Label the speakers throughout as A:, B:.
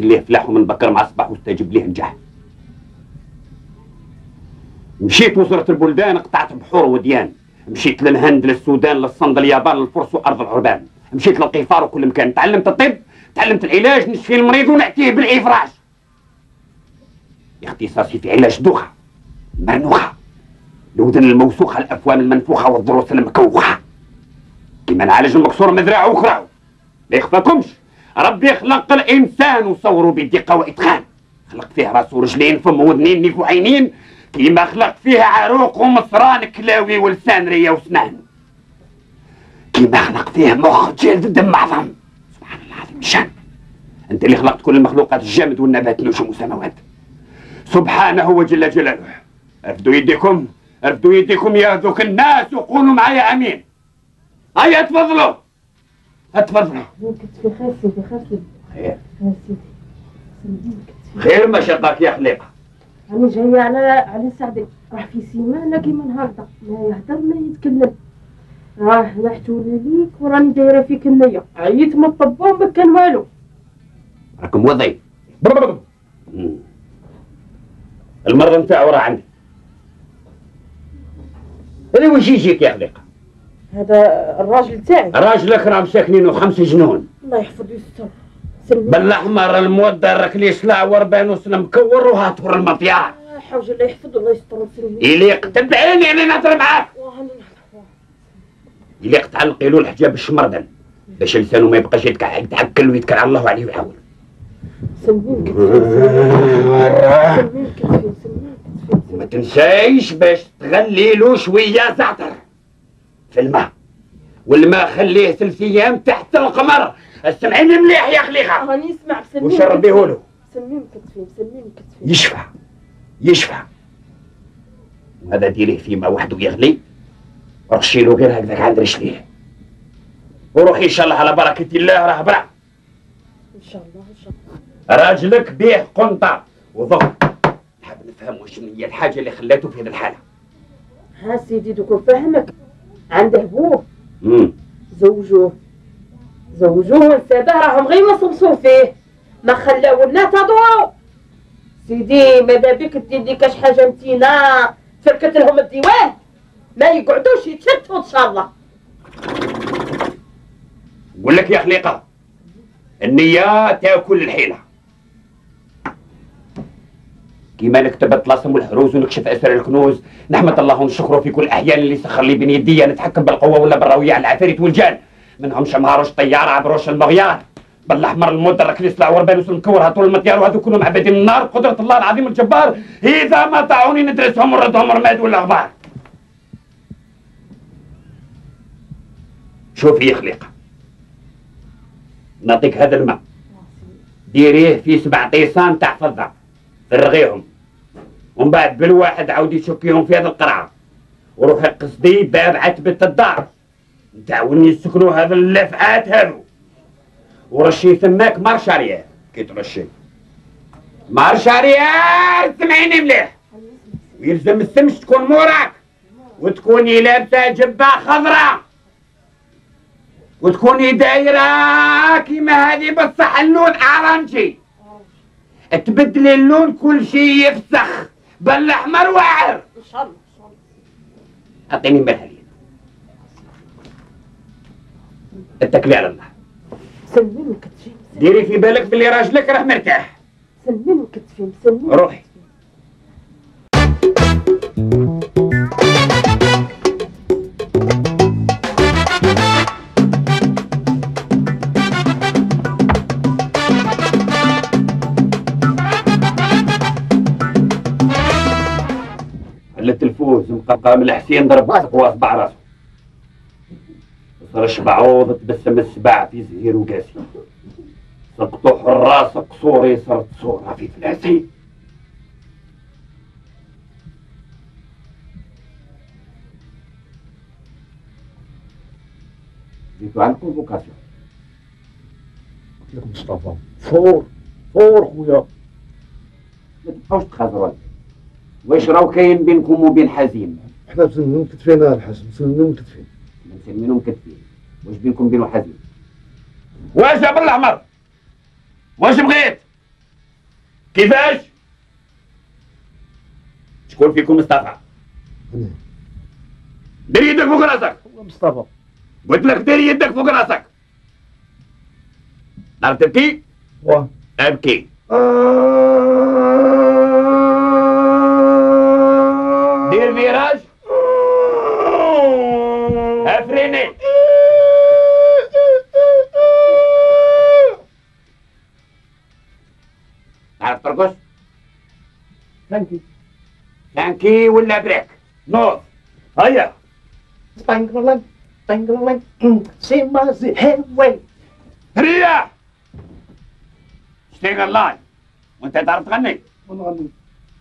A: ليه فلاح من بكر مع الصباح واستجب ليه نجح. مشيت وزرة البلدان، قطعت بحور وديان، مشيت للهند للسودان للصند لليابان للفرس وارض العربان، مشيت للقيفار وكل مكان، تعلمت الطب، تعلمت العلاج، نشفي المريض ونعطيه بالافراج. اختصاصي في علاج الدوخه، المرنوخه، الودن الموسوخه، الافوام المنفوخه والضروس المكوخه. كيما نعالج المكسور مذراعه وكراعه. ما يخفاكمش ربي خلق الانسان وصوره بدقه واتقان، خلق فيه راس ورجلين فم وذنين نيف وعينين، كيما خلق فيه عروق ومصران كلاوي ولسان ريه وسنان، كيما خلق فيه مخ جلد دم عظم. سبحان الله العظيم الشان. انت اللي خلقت كل المخلوقات الجامد والنبات النجوم والسماوات سبحانه وجل جلاله. ارفدوا يديكم، ارفدوا يديكم يا ذوك الناس وقولوا معايا امين. هيا تفضلوا اتفضلوا.
B: كتفي خير سيدي، خير سيدي.
A: خير
B: خير سيدي.
A: خير ما شقاك يا خليقه.
B: راني جايه على سعدي، راه في سيمانه كيما النهارده ما يهدر ما يتكلم، راه لحتولي ليك وراني دايره فيك النيه، عييت من الطب وما كان والو.
A: راكم وضعي المرض نتاعو راه عندي. هذا واش يجيك يا خليقه؟
B: هذا الراجل تاعي.
A: راجلك راه مساكنينو 5 جنون.
B: الله يحفظ ويستر.
A: بالاحمر المودر راكلي سلع وربانوس المكور وهاتور المطيار.
B: حوج الله يحفظ الله يستر.
A: يليق تبعيني انا نهضر معاك. يليق تعلقي له الحجاب الشمردن باش لسانه ما يبقاش يتعكل ويتكل على الله عليه ويعاون.
B: سلمين كتفي سلمين كتفي
A: وما تنسايش باش تغلي له شويه زعتر في الماء، والماء خليه 3 ايام تحت القمر. اسمعيني مليح يا خليقه.
B: راني نسمع بسلمين
A: وشربيه له.
B: سلمين كتفي سلمين كتفي.
A: يشفى وهذا ديريه في ماء وحده يغلي، رشي له غير هكذاك عند رجليه وروحي ان شاء الله على بركه الله راه برا.
B: ان شاء الله ان شاء الله.
A: راجلك بيه قنطه وضغط. نحب نفهم واش هي الحاجه اللي خلاته في هذه الحاله.
B: ها سيدي دوك نفهمك، عنده بوه زوجوه الساده راهم غير يصبصوا فيه، ما خلاو لنا تضوعوا. سيدي ماذا بك دير لي كاش حاجه متينه تفركت لهم الديوان، ما يقعدوش يتشتوا ان شاء الله.
A: نقول لك يا خليقه النيه تاكل الحيله. كيما نكتب الطلاسم والحروز ونكشف اسرار الكنوز، نحمد الله ونشكره في كل الاحيان اللي سخر لي بين يدي نتحكم بالقوه ولا بالرويه على العفاريت والجان، منهم شمهاروش طيار عبروش المغيار، بالاحمر المدر ركليس العوربانوس المكور هاتول المطيار، وهذو كلهم عبادين النار بقدره الله العظيم الجبار. اذا ما طاعوني ندرسهم ونردهم رماد والاخبار. شوفي يا خليقه، نعطيك هذا الماء ديريه في 7 طيسان تاع فضه، فرغيهم ومن بعد بالواحد عاودي شكيهم في هذه القرعه، وروحي قصدي باب عتبه الدار نتعاوني يسكنوا هذا اللفعات هذو، ورشي ثماك مارشاريير. كي ترشي مارشاريير سمعيني مليح، ويلزم السمش تكون موراك، وتكوني لابسه جبه خضراء، وتكوني دايره كيما هذه بصح اللون اورانجي، تبدلي اللون كل شيء يفسخ بالاحمر واعر.
B: ان شاء الله ان شاء الله.
A: اعطيني بالها اتكلي على الله.
B: سلمين كتفي.
A: ديري في بالك باللي راجلك راه مرتاح.
B: سلمين كتفي سلمين.
A: روحي. حلت الفوز مقام الحسين ضرب واصبع راسه، صار شبعوض تبسم السبع في زهير وقاسي، سقطوا حراس قصوري صرت صورة في فلاسي. جيتوا عن كونفوكاسيون.
C: قلت لك مصطفى فور خويا،
A: ما تبقاوش تخزروا. واش راهو كاين بينكم وبين حزيم؟
C: حنا مسلمين كتفينا الحسن، مسلمين كتفين.
A: مسلمين كتفين، واش بينكم وبين حزيم؟ واش يا بالاحمر؟ واش بغيت؟ كيفاش؟ شكون فيكم مصطفى؟
C: أنا.
A: دير يدك فوق راسك.
C: مصطفى.
A: قلت لك دير يدك فوق راسك. نعرف تبكي؟
C: واه.
A: ابكي. دير فيراج. افريني. تعرف ترقص؟ فانكي ولا بريك؟ نوض. هيا. ريا. اشتغل لاي. وانت تعرف تغني؟
C: ونغني.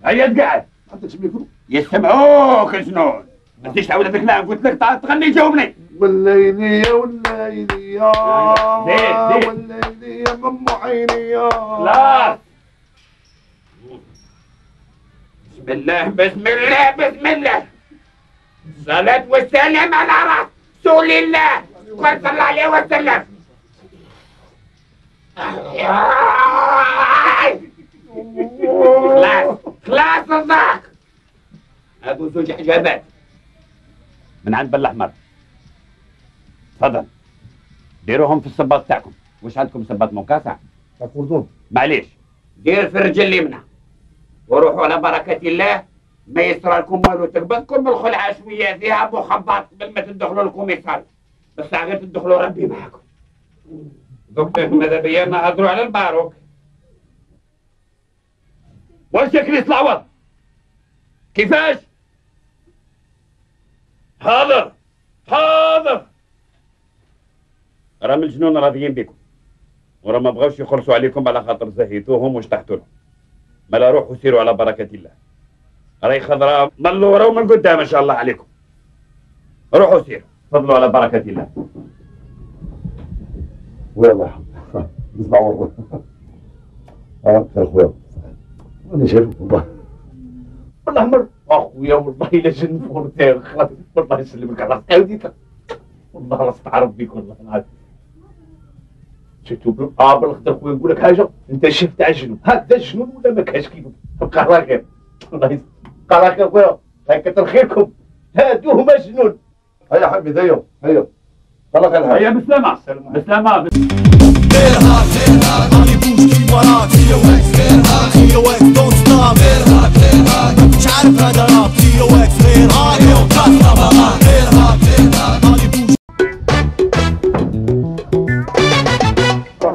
A: هيا تقعد.
C: ما عندكش ميكرو؟
A: يسمعوك شنون؟ ما تجيش تعاود الكلام، قلت لك تعرف تغني جاوبني.
C: والليل يا والليل يا
A: زيد.
C: والليل يا مم عيني يا.
A: لا. بسم الله بسم الله بسم الله. الصلاة والسلام على رسول الله صلى الله عليه وسلم. خلاص خلاص الضحك. هادو زوج حجابات من عند بل احمر. تفضل ديروهم في الصباط تاعكم. واش عندكم صباط مكاسع؟
C: تاع كردون.
A: معليش دير في الرجل اليمنى وروحوا على بركة الله. ما يصرى لكم والو، تقبضكم الخلعة شوية ذهب وخباط قبل ما تدخلوا لكم يصال، بس غير تدخلوا ربي معكم. دوك ماذا بيا نهضروا على الباروك. واش كريس العوض؟ كيفاش؟ حاضر حاضر. راهم الجنون راضيين بكم ورا ما بغاوش يخلصوا عليكم على خاطر زهيتوهم وشطحتوا لهم. مالا روحوا سيروا على بركة الله. راهي خضراء من اللورا ومن قدام ما شاء الله عليكم. روحوا سيروا تفضلوا على بركة الله.
C: ويلا نسمع والله. خير خويا. انا شايفك والله.
D: بالاحمر اخويا والله الا جن فورتير خلاص والله يسلمك على عاوديتك والله راس تعرف بيك والله العظيم. شفتو بالخضر خويا نقول لك حاجه، انت شفت على الجنون هذا الجنون ولا ما كاش كيفك. بقى على خير الله يسلمك. بقى على خير خويا الله يكثر خيركم. هادو هما الجنون.
C: هيا حبيبي هيا هيا. الله خير.
A: هيا بالسلامة بالسلامة.
E: Verha, verha, ani bushki warak TOX verha, TOX don't stop verha, verha, مش عارف هذا راب TOX verha, اليوم كسرة بغا verha, verha, ani bushki.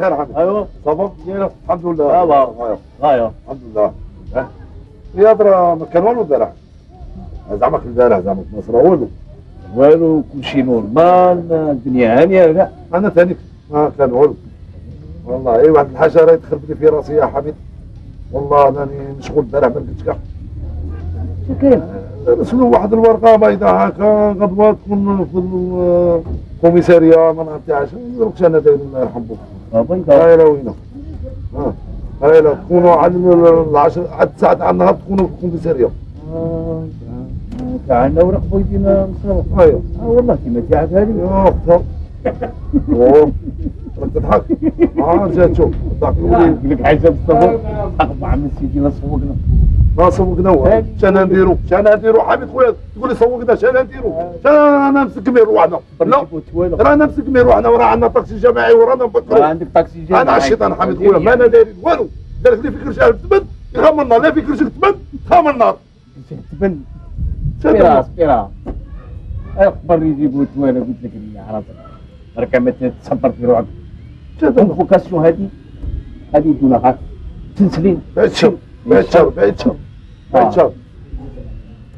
C: خير حبيبي.
D: ايوه
C: صافا زينة الحمد لله.
D: ايوه
C: الحمد لله. يا ترى ما كان والو البارح. زعما في البارح زعما ما صرا والو.
D: والو كلشي نورمال الدنيا هانيه. لا
C: انا ثاني ما كان والو والله. اي واحد الحاجه راهي تخرب في راسي يا حميد والله. راني مشغول البارح ما لقيتش كاع.
D: كاين
C: رسلوا واحد الورقه بيضاء هكا غدوه تكون في الكوميساريه ما نعرفتهاش. دروك انا داير الله يرحم بوك.
D: بيضاء
C: هاي لا وينه. هاي لا تكونوا على العشر على 9 تاع النهار تكونوا في الكوميساريه.
D: تعالنا ورقبوا يدينا مصروف.
C: ايوه
D: والله كيما تعب هذه.
C: يا اختها. اوه راك تضحك. جات شوف ضحك
D: نقول لك حاجه بالصبر اقطع عم سيدي لا صوقنا.
C: ما صوقنا هو شانا نديرو شانا نديرو حبيب خويا تقول لي صوقنا شانا نديرو. انا نمسك مير روحنا. لا رانا نمسك مير روحنا وراه عندنا طاكسي جماعي ورانا نفكروا.
D: عندك طاكسي جماعي.
C: انا الشيطان حبيب خويا ما انا داير والو. دارك لي فكر شهر تبن يغمرنا لا فكر شك تبن خام النار.
D: تبن سبيرا سبيرا. اخبر يجيبوا توالى قلت لك اللي عرفت راك ما تصبر في روحك. الفوكاسيون هذه يدونا هاك تنسلين
C: بعد شهر بعد شهر بعد شهر بعد شهر.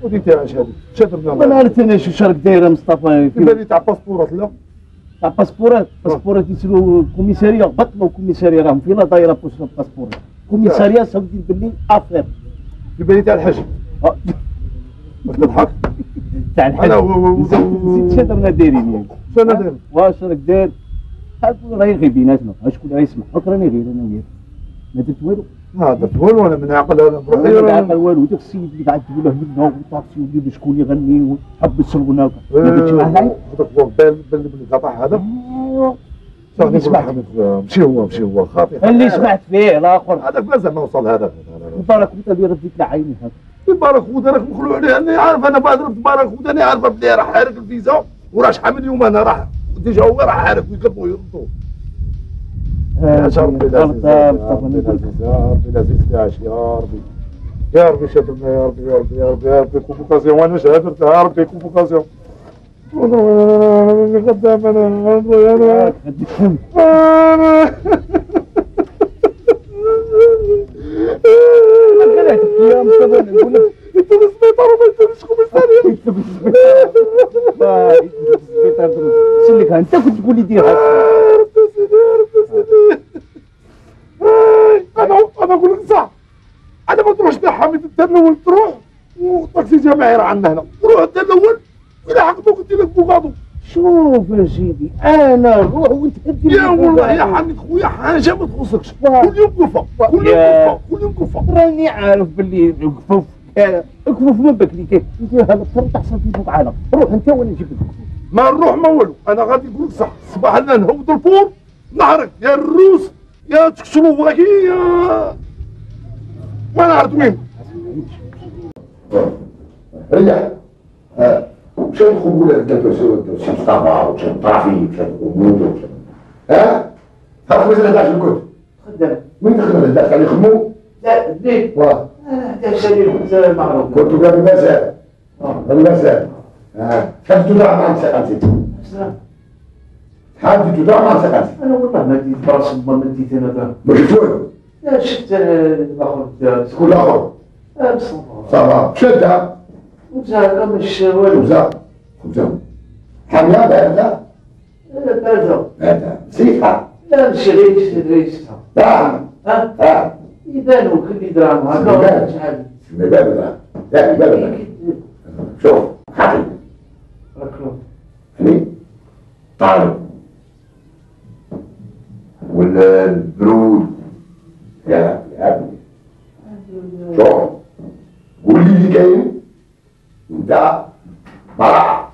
C: ودي تاعش هذه شادرنا.
D: ما عرفت انا شو شارك دايره مصطفى.
C: في بالي تاع باسبورات لا
D: تاع باسبورات يسلوا كوميساريه بطلوا كوميساريه راهم فينا دايره بوسط باسبورات كوميساريه ساودين باللي افير.
C: في بالي تاع الحج. راك تضحك.
D: تاع الحج زيد شادرنا دايرين يعني.
C: شنو داير؟
D: واش راك داير؟ هاك راهي غير بيناتنا شكون راه يسمع هاك راني غير انا وياك ما درت والو.
C: ما درت والو انا من عقل انا بروحي.
D: ما عقل والو. داك السيد اللي قاعد تقول له منا والطاكسي وليد شكون يغني وحب السرقنا ما درتش معاه لعيب.
C: هذاك هو بال قطع هذا.
D: ايوا
C: اللي سمعت ماشي هو خاطي
D: اللي سمعت فيه الاخر
C: هذاك مازال ما وصل هذاك
D: مبارك انت رديت لعيني هذا
C: بارك خودا راك مخلوع عليه انا عارف انا بعد ضربت بارك خودا انا عارفه بلي راه حارق الفيزا وراه شحال من يوم انا راه ديجا هو راه عارف يقلبوا يردوا يا ربي العزيز تعيش يا ربي يا ربي شادرنا يا ربي يا ربي يا ربي يا ربي كون فوكاسيون وانا شادرت يا ربي كون فوكاسيون انا خدام انا
D: قالت يا مصطفى نقول لك
C: انت في السبيطار وما تديرش كوميساريا
D: انت في السبيطار سلك انت كنت تقول لي ديرها
C: انا نقول لك صح انا ما تروحش لحميد انت الاول تروح وطاكسي جماعي راه عندنا هنا تروح انت الاول الى حقدوك انت لك بوكادو
D: شوف يا سيدي انا نروح وانت كدير
C: يا والله يا حميد خويا حاجه ما تخصكش كل يوم كفه كل يوم كفه كل يوم كفه
D: راني عارف باللي الكفوف الكفوف من بكري كيف هذا الطريق تحصل فيه فوق عالم روح انت وانا نجيب لك
C: ما نروح ما والو انا غادي نقول لك صح صباح لنا نهبط الفور نهرك يا الروس يا تشكسلوفاكيا يا ما نعرف وين
F: رجع مشى الخبول هذاك شي مصطفى وشي طرافيك وشي غموض ها تعرف مازال 11 الكل
D: خدام
F: وين دخلنا 11 كانوا يخدموا
D: لا بديت
F: واه
D: انا 11 كنت معروف
F: كنتوا قبل المساء المساء شحال تدعى مع سقانتي شحال تدعى مع سقانتي
D: انا والله ما ديت براس ما ديت انا دار
F: ما شفت والو
D: لا شفت الاخر
F: شكون الاخر
D: مصطفى
F: صافا شدها
D: وزاد مش والو
F: خبزه خبزه حامله بارده
D: بارده
F: بارده نسيتها
D: لا ماشي غير ريشتها
F: دراهم
D: ها يبانوا كل دراهم هكا شحال
F: ما بارده لا بارده شوف حقي
D: راكلو
F: يعني طالب والبرود يا ابني شوف قول لي اللي كاين انت براحه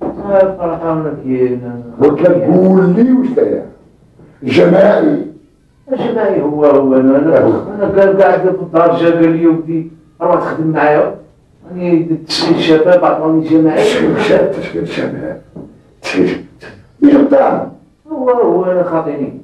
D: فرحان كاين
F: قلت لك قول لي واش كاين جماعي
D: الجماعي هو انا كان قاعد في الدار جا قال لي ودي روح تخدم معايا راني تشغيل الشباب عطوني جماعي
F: تشغيل الشباب تشغيل مش غدام
D: هو انا خاطيني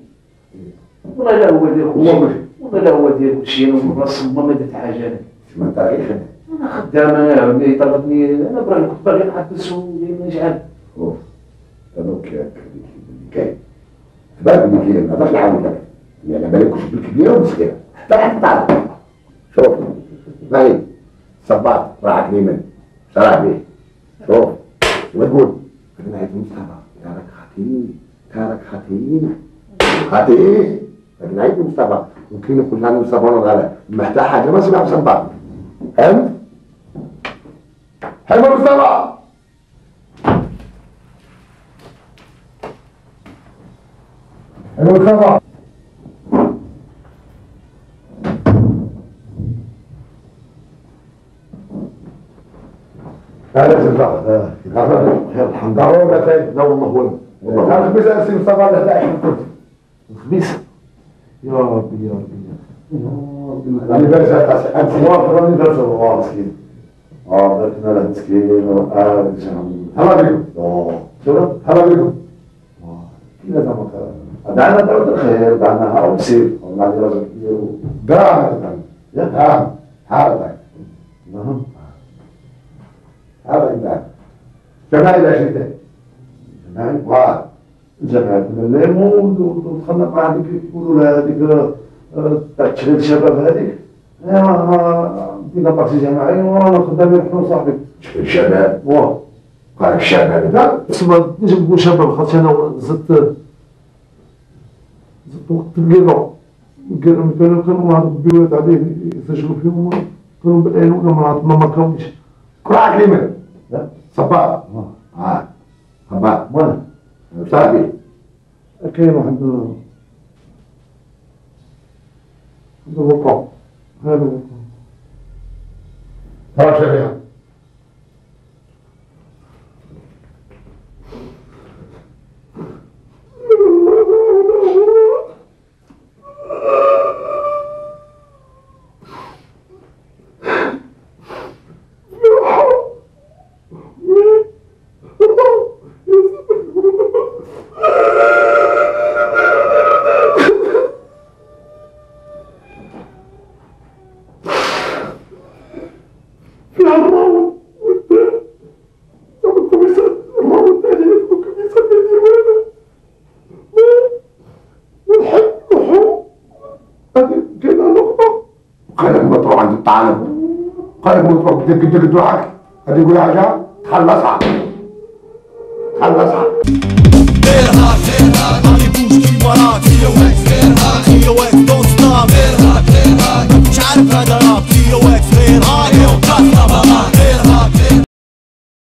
D: والله لا هو دير والله لا هو دير كلشي انا راس ما درت حاجه انا
F: ما انت غير خدام
D: انا خدام انا اللي طلبني انا كنت باغي نحبس ومانيش عارف
F: اوف انا كاين بالك اللي كاين هذاك اللي عاود لك يعني بالك واش بالكبيره والصغيره حتى تعرف شوف معي صباط راح كليمن شرح به شوف وتقول انا عايز مصطفى تراك خطير لكن عايز مصطفى ممكن يقول لنا مصطفى ولا ما حتى حاجه ما سمع صباط فهمت؟ حلو مصطفى حلو مصطفى هذا الزبط خير الحمد لله لا والله والله الخميس امسي مصطفى ل 11 كنت الخميس يا ربي يا ربي راني باش امسي راني درت مسكين درتنا له مسكين هلا بكم شوف هلا بكم كذا زعما دعنا دعوة الخير دعنا ها ومسير والله راجل كبير دعنا دعنا حاضر نعم هذا إبان جماعي لا شيء ثاني جماعي وعاد جماعي كنا الليمون ودخلنا مع هذيك يقولوا لها هذيك تشغيل الشباب هذيك دينا طاكسي جماعي ورانا خدامين حنا وصاحبي تشغيل الشباب واه قال لك الشباب لا تسمى نجم نقول شباب خاطر انا زدت وقت القيرة كانوا هذوك البيوت عليه يسجلوا فيهم كانوا بالعين ولا ما كانوش كراك ليمن لا صباح صباح وانا صاحبي كاين واحد هذا الوقع هذا الوقع ها شبيه خليك ما تروح عند الطعام، خليك ما تروح بدك تروحك، هذه يقول حاجه تخلصها تخلصها.
E: غيرها غيرها ما يبوش كي وراك، هي واقف غيرها هي واقف دون ستوب، غيرها غيرها